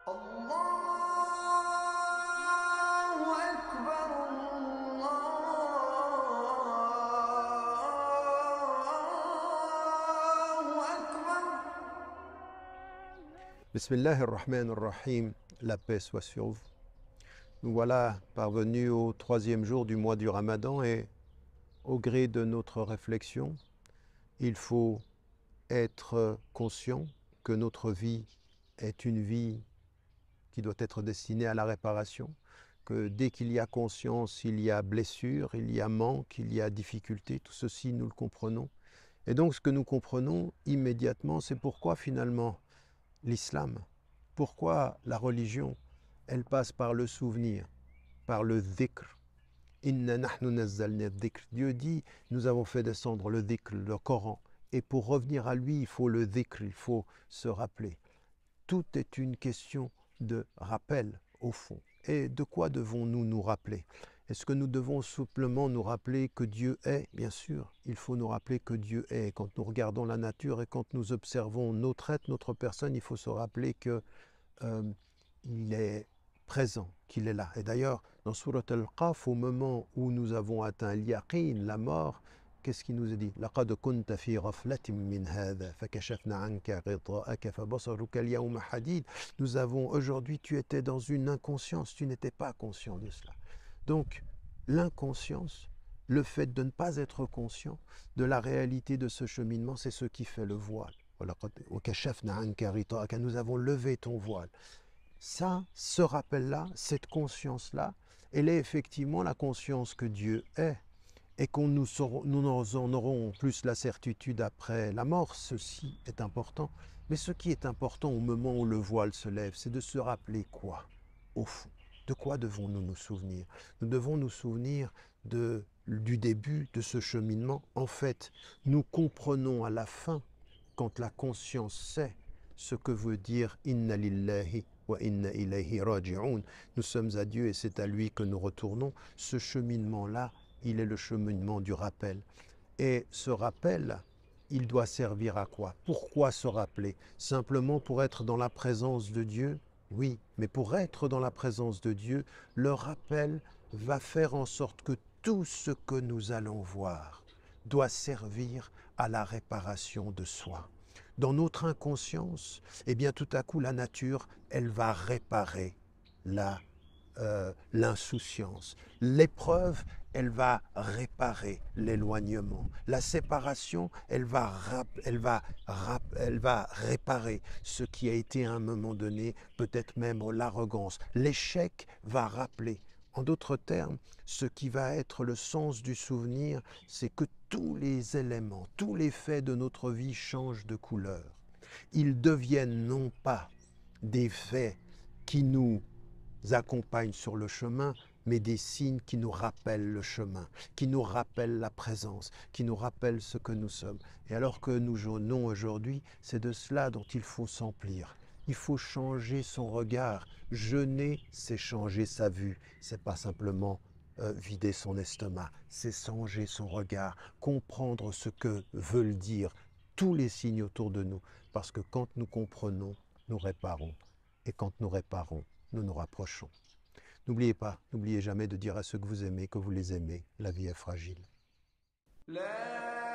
الله أكبر الله أكبر. Bismillah ar-Rahman ar-Rahim, la paix soit sur vous. Nous voilà parvenus au 3e jour du mois du Ramadan et au gré de notre réflexion, il faut être conscient que notre vie est une vie qui doit être destinée à la réparation, que dès qu'il y a conscience, il y a blessure, il y a manque, il y a difficulté, tout ceci nous le comprenons. Et donc ce que nous comprenons immédiatement, c'est pourquoi finalement l'islam, pourquoi la religion, elle passe par le souvenir, par le dhikr. Inna nahnu nazzalna dhikr. Dieu dit, nous avons fait descendre le dhikr, le Coran. Et pour revenir à lui, il faut le dhikr, il faut se rappeler. Tout est une question de rappel, au fond. Et de quoi devons-nous nous rappeler? Est-ce que nous devons simplement nous rappeler que Dieu est? Bien sûr, il faut nous rappeler que Dieu est. Quand nous regardons la nature et quand nous observons notre être, notre personne, il faut se rappeler que il est présent, qu'il est là. Et d'ailleurs, dans Surat Al-Qaf, au moment où nous avons atteint l'yaqin, la mort, qu'est-ce qu'il nous est dit? لقد كنت في غفلة من هذا فكشفنا عنك غطاءك فبصرك اليوم حديد. Nous avons aujourd'hui, tu étais dans une inconscience, tu n'étais pas conscient de cela. Donc, l'inconscience, le fait de ne pas être conscient de la réalité de ce cheminement, c'est ce qui fait le voile. Nous avons levé ton voile. Ça, ce rappel-là, cette conscience-là, elle est effectivement la conscience que Dieu est et nous en aurons plus la certitude après la mort. Ceci est important. Mais ce qui est important au moment où le voile se lève, c'est de se rappeler quoi, au fond? De quoi devons-nous nous souvenir? Nous devons nous souvenir du début de ce cheminement. En fait, nous comprenons à la fin, quand la conscience sait ce que veut dire « Inna lillahi wa inna ilayhi raji'un ». Nous sommes à Dieu et c'est à lui que nous retournons. Ce cheminement-là, il est le cheminement du rappel. Et ce rappel, il doit servir à quoi? Pourquoi se rappeler? Simplement pour être dans la présence de Dieu? Oui, mais pour être dans la présence de Dieu, le rappel va faire en sorte que tout ce que nous allons voir doit servir à la réparation de soi. Dans notre inconscience, eh bien tout à coup la nature, elle va réparer l'insouciance. L'épreuve, elle va réparer l'éloignement. La séparation, elle va réparer ce qui a été à un moment donné, peut-être même l'arrogance. L'échec va rappeler. En d'autres termes, ce qui va être le sens du souvenir, c'est que tous les éléments, tous les faits de notre vie changent de couleur. Ils deviennent non pas des faits qui nous accompagnent sur le chemin, mais des signes qui nous rappellent le chemin, qui nous rappellent la présence, qui nous rappellent ce que nous sommes. Et alors que nous jeûnons aujourd'hui, c'est de cela dont il faut s'emplir. Il faut changer son regard. Jeûner, c'est changer sa vue. C'est pas simplement vider son estomac, c'est changer son regard, comprendre ce que veulent dire tous les signes autour de nous. Parce que quand nous comprenons, nous réparons. Et quand nous réparons, nous nous rapprochons. N'oubliez pas, n'oubliez jamais de dire à ceux que vous aimez que vous les aimez. La vie est fragile. لا